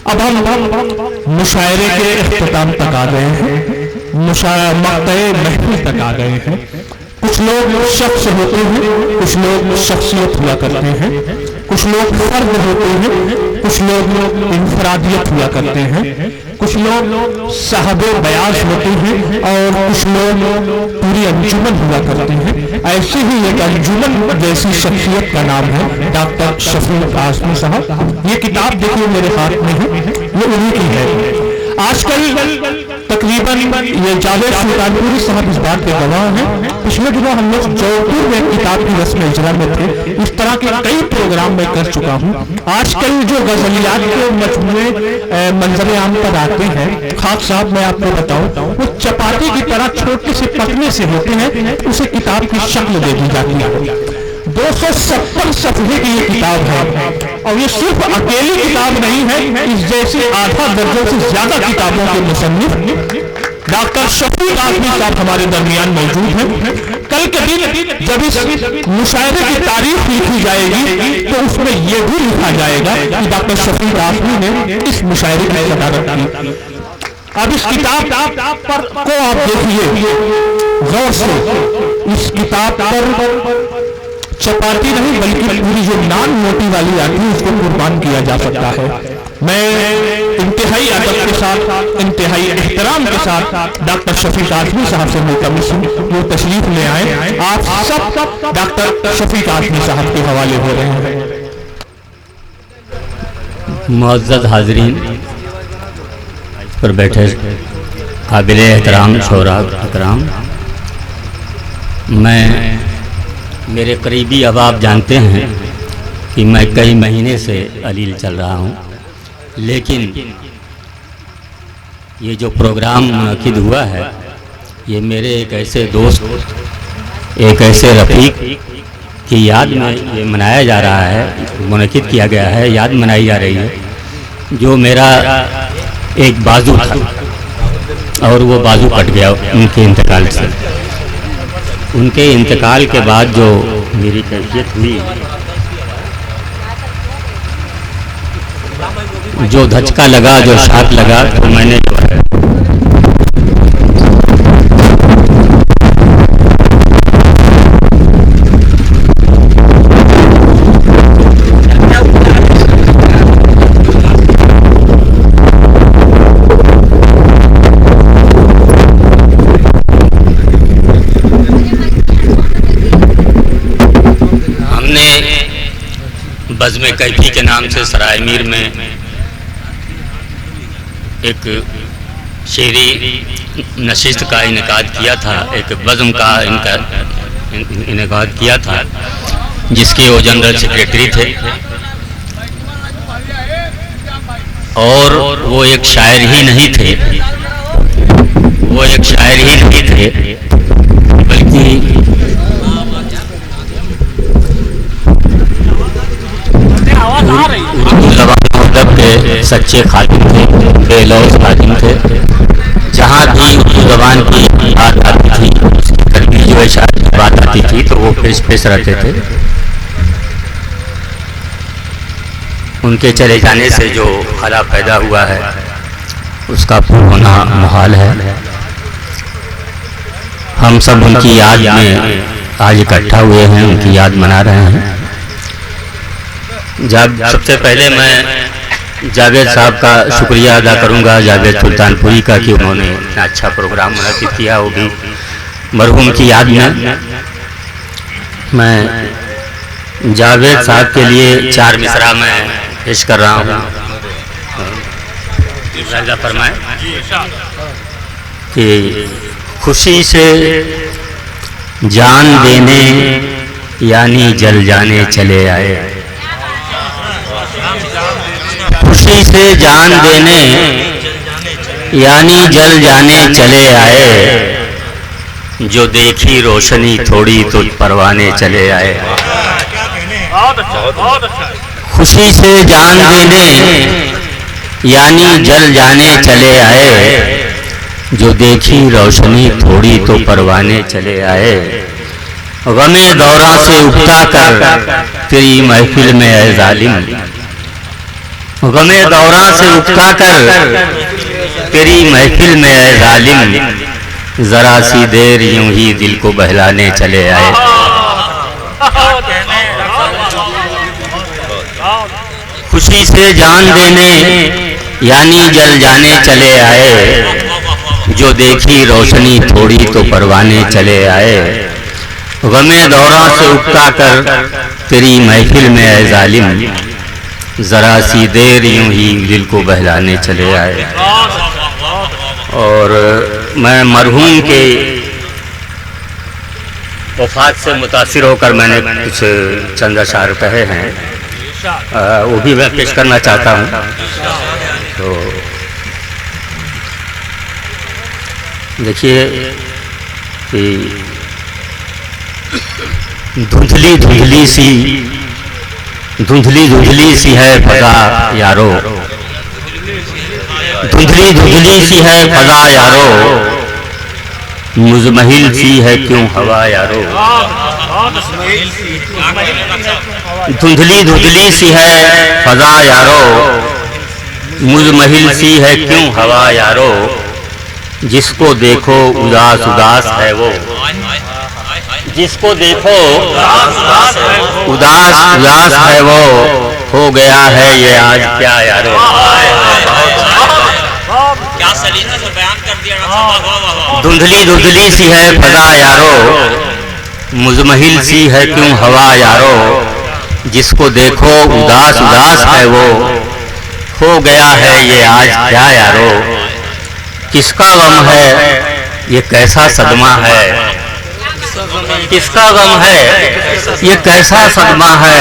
अब हम मुशायरे के इख्तिताम तक आ गए हैं, मक़्ते महफिल तक आ गए हैं। कुछ लोग शख्स होते हैं, कुछ लोग शख्सियत हुआ करते हैं, कुछ लोग फर्द होते हैं, कुछ लोग इंफरादियत हुआ करते हैं, कुछ लोग साहबे बयास होते हैं और कुछ लोग पूरी अंजुमन हुआ करते हैं। ऐसे ही एक अंजुमन जैसी शख्सियत का नाम है डॉक्टर शफीक आज़मी साहब। ये किताब देखिए मेरे हाथ में है, ये उन्हीं की है। आजकल तकरीबन ये जावेद सुल्तानपुरी साहब इस बात के गवाह हैं। पिछले दिनों हम लोग जौनपुर में किताब की रस्म इजरा में थे, इस तरह के कई प्रोग्राम में कर चुका हूँ। आजकल जो गजलियात के मजमूए मंजर आम पर आते हैं, खाक साहब मैं आपको बताऊं, वो चपाती की तरह छोटे से पतले से होते हैं, उसे किताब की शक्ल दे दी जाती है। 270 सफ़े की ये किताब है और ये सिर्फ अकेली किताब नहीं है, इस जैसे आधा दर्जन से ज्यादा किताबों के मुसन्निफ डॉक्टर शफीक आज़मी साहब हमारे दरमियान मौजूद हैं। कल के दिन जब इस मुशायरे की तारीफ लिखी जाएगी तो उसमें यह भी लिखा जाएगा कि डॉक्टर शफीक आज़मी ने इस मुशायरे की सदारत की। अब इस किताब पर को आप देखिए गौर से, इस किताब पर चपाती नहीं बल्कि पूरी जो नान मोटी वाली आती है उसको कुर्बान किया जा सकता है। मैं इंतहाई अदब के साथ, इंतहाई एहतराम के साथ डॉक्टर शफीक आज़मी साहब से मुल्तमस हूं वो तशरीफ ले आए। आप सब डॉक्टर शफीक आज़मी साहब के हवाले हो रहे हैं। मुअज़्ज़ज़ हाज़रीन पर बैठे काबिल एहतराम शोरा इकराम, मैं मेरे करीबी अब आप जानते हैं कि मैं कई महीने से अलील चल रहा हूँ, लेकिन ये जो प्रोग्राम मुनक़िद हुआ है ये मेरे एक ऐसे दोस्त, एक ऐसे रफ़ीक की याद में ये मनाया जा रहा है, मुनक़िद किया गया है, याद मनाई जा रही है। जो मेरा एक बाजू था और वो बाजू कट गया उनके इंतकाल से। उनके इंतकाल के बाद जो मेरी कैफियत हुई, जो धचका लगा, जो शॉक लगा, तो मैंने जो है बज़्म कैफी के नाम से सराय मीर में एक शेरी नशिस्त का इनेकाद किया था, एक बज़्म का इनेकाद किया था जिसके वो जनरल सेक्रेटरी थे और वो एक शायर ही नहीं थे, वो एक शायर ही नहीं थे बल्कि उर्दू ज़बान अदब के सच्चे खातिम थे, बेलौस खातिम थे। जहाँ भी उर्दू ज़बान की बात आती थी, कभी जो है शायद की बात आती थी तो वो पेश रहते थे। उनके चले जाने से जो खला पैदा हुआ है उसका पूर्ण होना मुहाल है। हम सब उनकी याद में आज इकट्ठा हुए हैं, उनकी याद मना रहे हैं। सबसे पहले मैं जावेद साहब का शुक्रिया अदा करूंगा, जावेद सुल्तानपुरी का, कि उन्होंने इतना अच्छा प्रोग्राम मुनक़िद किया, वो भी मरहूम की याद में। मैं जावेद साहब के लिए 4 मिसरा मैं पेश कर रहा हूँ। फरमाए कि खुशी से जान देने यानी जल जाने चले आए, खुशी से जान देने यानी जल जाने चले आए, जो देखी रोशनी थोड़ी तो परवाने चले आए। खुशी से जान देने यानी जल जाने चले आए, जो देखी रोशनी थोड़ी तो परवाने चले आए। गमे दौरा से उगता कर तेरी महफिल में ऐ जालिम, गमे दौरा से उपका कर तेरी महफिल में ऐ जालिम जरा सी देर यूं ही दिल को बहलाने चले आए। खुशी से जान देने यानी जल जाने चले आए, जो देखी रोशनी थोड़ी तो परवाने चले आए। गमे दौरा से उपका कर तेरी महफिल में ऐ जालिम जरा सी देर यूं ही दिल को बहलाने चले आए। और मैं मरहूम के वफात से मुतासिर होकर मैंने कुछ चंद अशार कहे हैं, वो भी मैं पेश करना चाहता हूँ। तो देखिए कि धुंधली धुंधली सी है फजा यारो, धुंधली सी है फजा यारो, मुजमहिल सी है क्यों हवा यारो। धुंधली सी है फजा यारो, मुजमहिल सी है क्यों हवा यारो। जिसको देखो उदास उदास है वो, जिसको देखो उदास उदास है वो, हो गया है ये आज क्या यारो। क्या सलीका से बयान कर दिया। धुंधली सी है फजा यारो, मुजमहिल सी है क्यों हवा यारो। जिसको देखो उदास उदास है वो, हो गया है ये आज क्या यारो। किसका गम है ये कैसा सदमा है, किसका गम है ये कैसा सदमा है।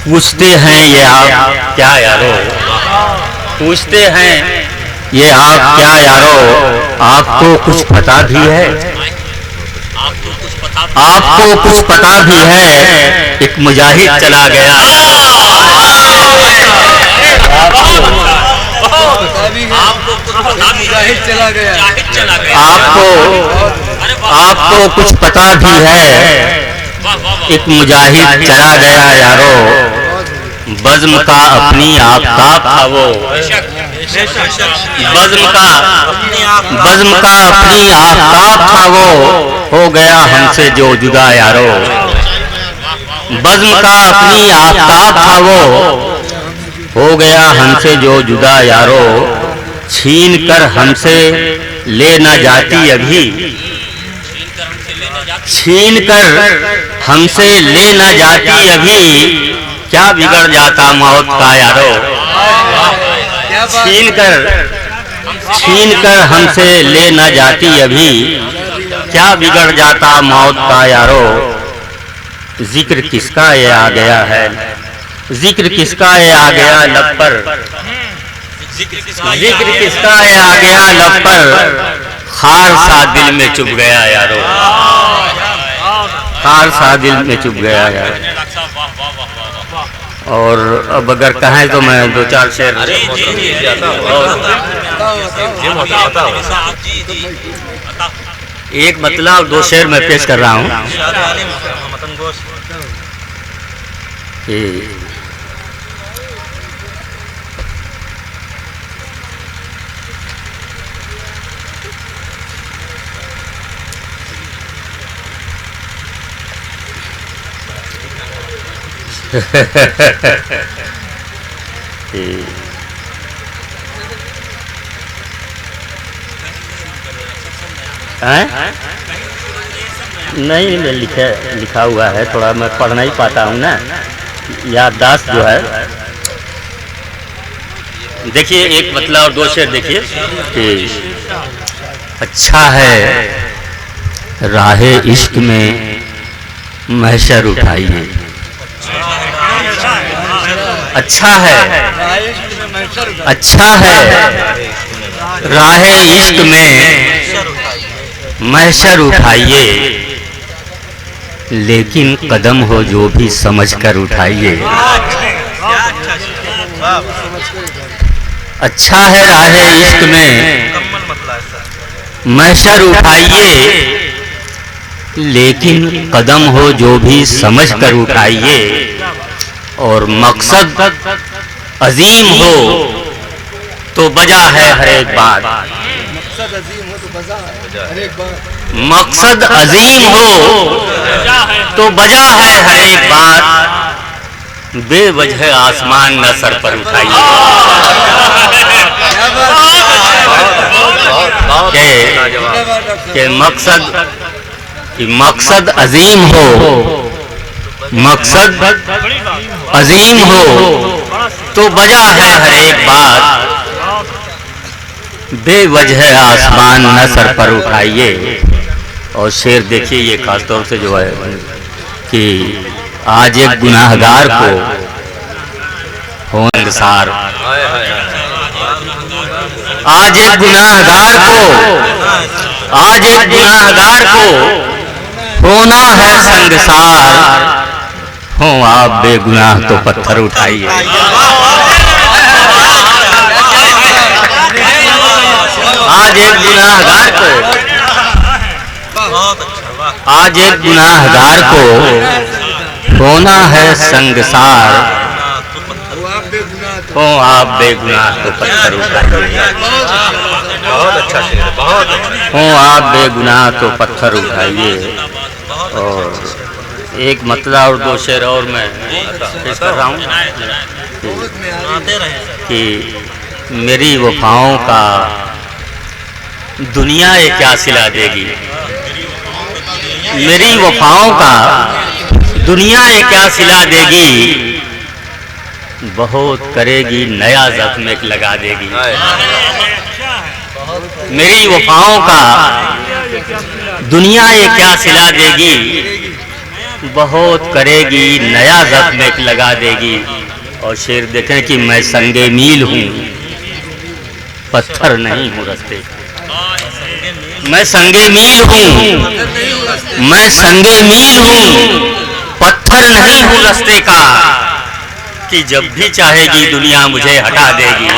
पूछते हैं ये आप क्या यारो, पूछते हैं ये आप क्या यारो। आपको कुछ पता भी है, आपको कुछ पता भी है, एक मुजाहिद चला गया। आपको कुछ पता भी है, एक मुजाहिद चला गया यारो। बज़्म का अपनी आफ्ताब था वो, बज़्म का अपनी आफ्ताब था वो, हो गया हमसे जो जुदा यारो। बज़्म का अपनी आफ्ताब था वो, हो गया हमसे जो जुदा यारो। छीन कर हमसे ले न जाती अभी, छीन कर हमसे ले न जाती अभी, क्या बिगड़ जाता मौत का यारो। छीन कर हमसे ले न जाती अभी, क्या बिगड़ जाता मौत का यारो। जिक्र किसका ये आ गया है, जिक्र किसका ये आ गया लब पर, जिक्र किसका ये आ गया लब पर। खार सा दिल में चुभ गया यारो, खार सा दिल में चुभ गया यारो। और अब अगर कहें तो मैं दो चार शेर एक मतलब और दो शेर मैं पेश कर रहा हूँ। नहीं मैं लिखा हुआ है, थोड़ा मैं पढ़ नहीं पाता हूँ ना, याददाश्त जो है। देखिए एक मतलब और दो शेर देखिए कि अच्छा है राहे इश्क में महशर उठाइए, अच्छा है, अच्छा है राहे इश्क में महशर उठाइए, लेकिन कदम हो जो भी समझ कर उठाइए। अच्छा है राहे इश्क में महशर उठाइए, लेकिन कदम हो जो भी समझ कर उठाइए। और मकसद अजीम हो तो बजा है हर एक बात, मकसद अजीम हो तो बजा है हर एक बात, मकसद अजीम हो तो बजा है हर एक बात, बेवजह आसमान न सर पर उठाइए। के मकसद अजीम हो, मकसद अजीम हो तो बजा है हर एक बात, बेवजह आसमान न सर पर उठाइए। और शेर देखिए ये खासतौर से जो है कि आज एक गुनाहगार को हो संसार, आज एक गुनाहगार को, आज एक गुनाहगार को होना है संगसार, हो आप बेगुनाह तो पत्थर उठाइए। आज एक गुनाहगार को, आज एक गुनाहगार को होना है संगसार, हो आप बेगुनाह तो पत्थर उठाइए। बहुत अच्छा शेर, बहुत अच्छा। हो आप बेगुनाह तो पत्थर उठाइए। और एक मतला और दो शेर और मैं पेश कर रहा हूँ कि मेरी वफाओं का दुनिया ये क्या सिला देगी, मेरी वफाओं का दुनिया ये क्या सिला देगी, बहुत करेगी नया जख्म एक लगा देगी। मेरी वफाओं का दुनिया ये क्या सिला देगी, बहुत करेगी नया जख्म एक लगा देगी। और शेर देखें कि मैं संगे मील हूँ पत्थर नहीं हूँ रस्ते का, मैं संगे मील हूँ, मैं संगे मील हूँ पत्थर नहीं हूँ रस्ते का, कि जब भी चाहेगी दुनिया मुझे हटा देगी।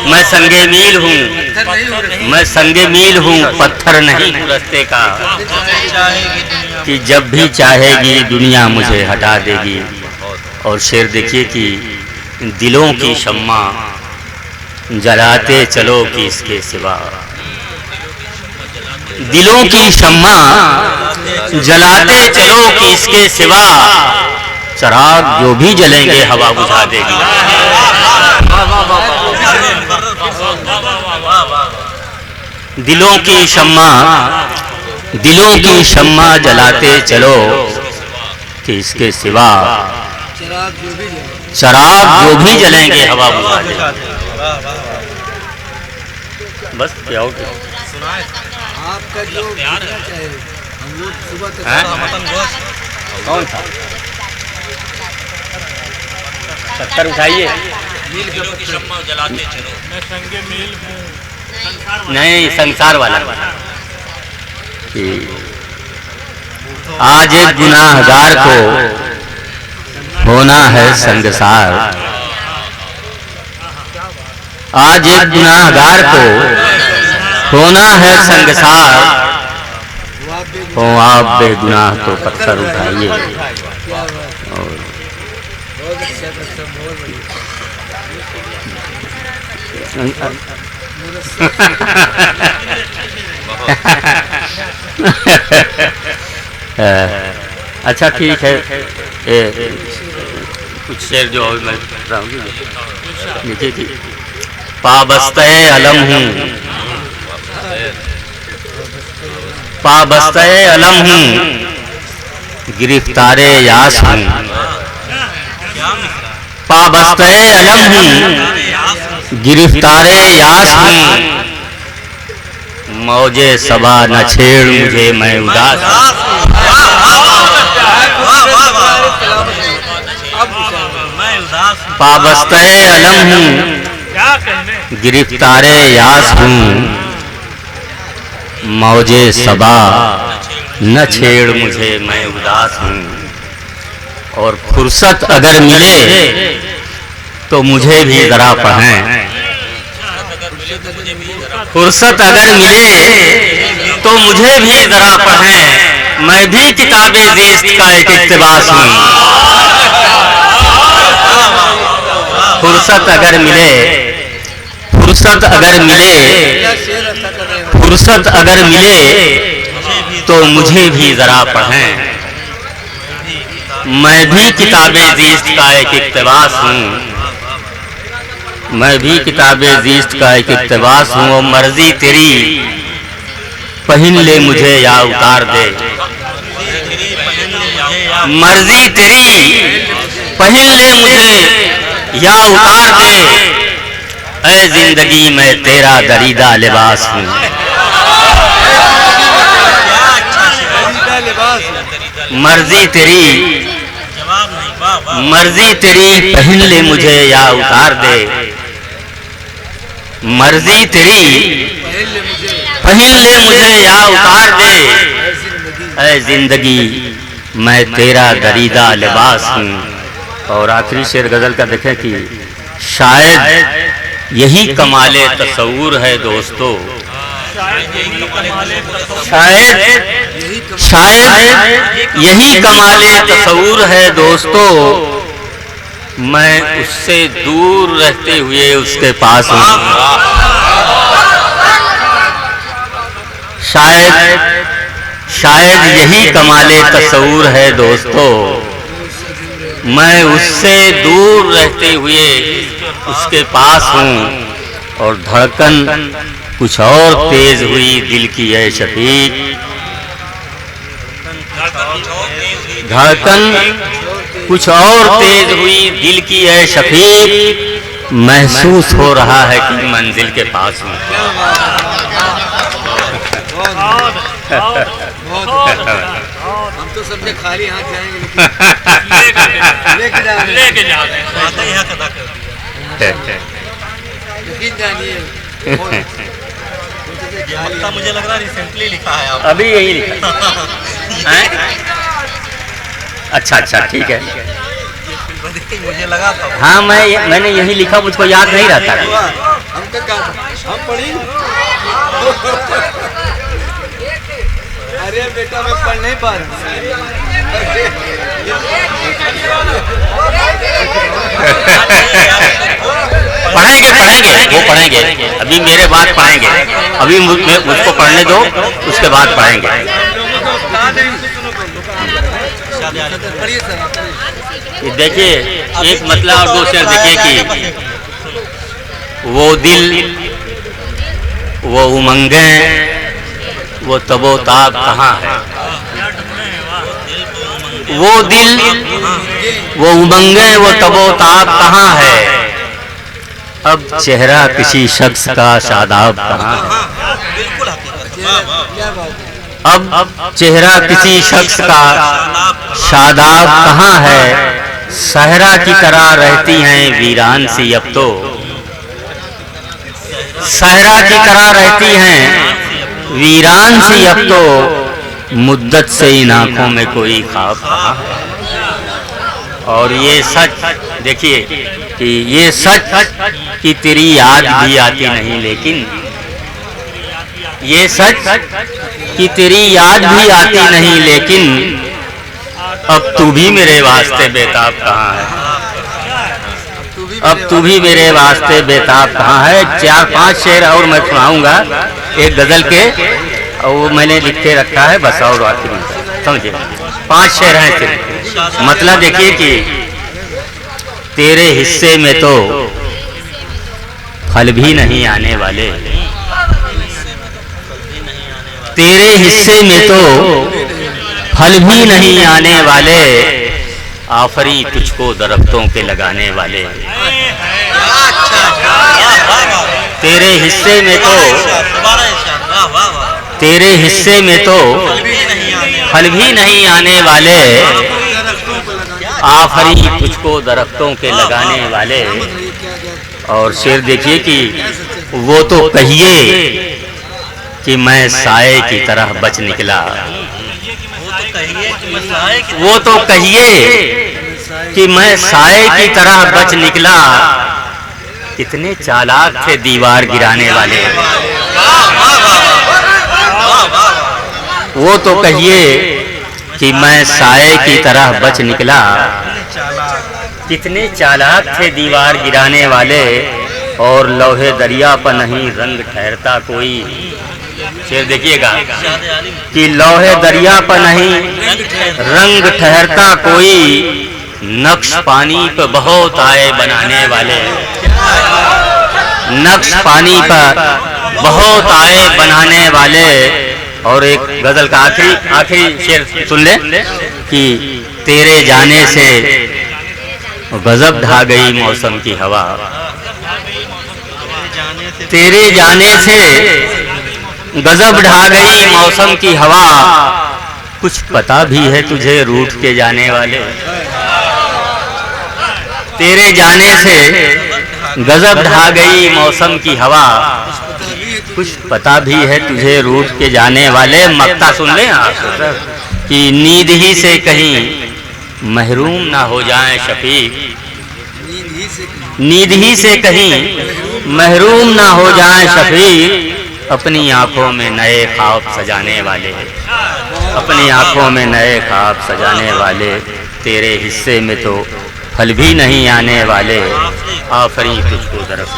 मैं संगे मील हूँ, मैं संगे मील हूँ पत्थर नहीं हूँ रस्ते का, कि जब भी चाहेगी दुनिया मुझे हटा देगी। और शेर देखिए कि दिलों की शम्मा जलाते चलो कि इसके सिवा, दिलों की शम्मा जलाते चलो कि इसके सिवा, चराग जो भी जलेंगे हवा बुझा देगी। दिलों की शम्मा, दिलों की शम्मा जलाते चलो कि इसके सिवा, चराग जो भी जलेंगे हवा बुझा देगी। बस क्या हो गया? आपका जो हम लोग सुबह तक कौन सा 70 उठाइए। नहीं संसार वाला। आज एक गुनाहगार को होना है संगसार, आज एक गुनाहगार को होना है संगसार, हो आप बेगुनाह तो पत्थर उठाइए। अच्छा ठीक है, कुछ शेर जो मैं देखिए कि पाबस्ते अलम हूँ, पाबस्ते अलम हूँ, गिरफ्तारे यास हूँ, पाबस्ते अलम हूँ, गिरफ्तारे यास हूँ, मौजे सबा न छेड़ मुझे मैं उदास हूँ। पाबस्ते अलम हूँ, गिरफ्तारे यास हूँ, मौजे सबा न छेड़ मुझे मैं उदास हूँ। और फुर्सत अगर मिले तो मुझे भी जरा पढ़ें, फुर्सत अगर मिले तो मुझे भी जरा पढ़ें, मैं भी किताबे ज़िस्त का एक इक़्तिबास हूँ। फुर्सत अगर मिले, फुर्सत अगर मिले, फुर्सत अगर मिले तो मुझे भी जरा पढ़ें। मैं भी किताबे ज़ीस्त का एक इक़्तिबास हूँ, मैं भी किताबे ज़ीस्त का एक इक़्तिबास हूँ। और मर्जी तेरी पहन ले मुझे या उतार दे, मर्जी तेरी पहन ले मुझे या उतार दे। ऐ जिंदगी मैं तेरा दरीदा लिबास हूँ, मर्जी तेरी, मर्जी तेरी पहन ले मुझे या उतार दे, मर्जी तेरी पहन ले मुझे या उतार दे। ऐ जिंदगी मैं तेरा दरीदा लिबास हूँ। और आखिरी शेर गजल का देखें कि शायद यही कमाले तसव्वुर है दोस्तों, शायद यही कमाले तसव्वुर है दोस्तों। मैं उससे दूर रहते हुए उसके पास हूँ, शायद यही कमाले तसव्वुर है दोस्तों। मैं उससे दूर रहते हुए उसके पास हूँ। और धड़कन कुछ और तेज हुई दिल की है शफीक, धड़कन कुछ और तेज हुई दिल की है शफीक। महसूस हो रहा है कि मंजिल के पास हूँ। हम तो समझे खाली हाथ जाएंगे, लेके लेकिन जानिए मुझे लग रहा है रिसेंटली लिखा है आप। अभी यही लिखा है? अच्छा अच्छा ठीक है। मुझे लगा था हाँ मैंने यही लिखा, मुझको याद नहीं रहता। हम तो हम पढ़ी। अरे बेटा मैं पढ़ नहीं पा रहा। पढ़ेंगे पढ़ेंगे वो पढ़ेंगे, अभी मेरे बाद पढ़ेंगे, अभी मुझको पढ़ने दो, उसके बाद पढ़ेंगे। देखिए एक मतलब और दो शेर देखिए कि वो दिल, वो उमंगें, वो तबो ताब कहाँ है। वो दिल, वो उमंगें, वो तबो ताब कहाँ है। अब चेहरा किसी शख्स का शादाब कहाँ है। अब चेहरा किसी शख्स का शादाब कहाँ है। सहरा की तरह रहती हैं वीरान सी अब तो, सहरा की तरह रहती हैं वीरान सी अब तो। मुद्दत से इन आँखों में कोई ख्वाब कहाँ है। और ये सच देखिए कि ये सच कि तेरी याद भी आती नहीं, लेकिन ये सच कि तेरी याद भी आती नहीं, लेकिन अब तू भी मेरे वास्ते बेताब कहाँ है। अब तू भी मेरे वास्ते बेताब कहाँ है। 4-5 शेर और मैं सुनाऊंगा एक गजल के, और वो मैंने लिख के रखा है बस। और आखिरी समझिए 5 शेर हैं सिर्फ। मतलब देखिए कि तेरे हिस्से में तो फल भी नहीं आने वाले, तेरे हिस्से में तो फल भी नहीं आने वाले। आफरी तुझको दरख्तों के लगाने वाले, तेरे हिस्से में तो, तेरे हिस्से में तो फल भी नहीं आने वाले। आफरी तुझको दरख्तों के लगाने वाले। और शेर देखिए कि वो तो कहिए कि मैं साए की तरह बच निकला, वो तो कहिए कि मैं साए की तरह बच निकला। कितने चालाक थे दीवार गिराने वाले, वो तो कहिए कि मैं साए की तरह बच निकला। कितने चालाक थे दीवार गिराने वाले, और लोहे दरिया पर नहीं रंग ठहरता कोई। शेर देखिएगा कि लोहे दरिया पर नहीं रंग ठहरता कोई, नक्श पानी पर बहुत आए बनाने वाले। नक्श पानी पर बहुत आए बनाने वाले। और एक गजल का आखिरी शेर सुन ले कि तेरे जाने से गजब ढा गई मौसम की हवा। तेरे जाने से गजब ढा गई मौसम की हवा, कुछ पता भी है तुझे रूठ के जाने वाले। तेरे जाने से गजब ढा गई मौसम की हवा, कुछ पता भी है तुझे रूठ के जाने वाले। मक्ता सुन ले आप कि नींद ही से कहीं महरूम ना हो जाएं शफीक। नींद ही से कहीं महरूम ना हो जाएं शफीक, अपनी आंखों में नए ख्वाब सजाने वाले। अपनी आंखों में नए ख्वाब सजाने वाले, तेरे हिस्से में तो फल भी नहीं आने वाले। आफरी तुझको तरफ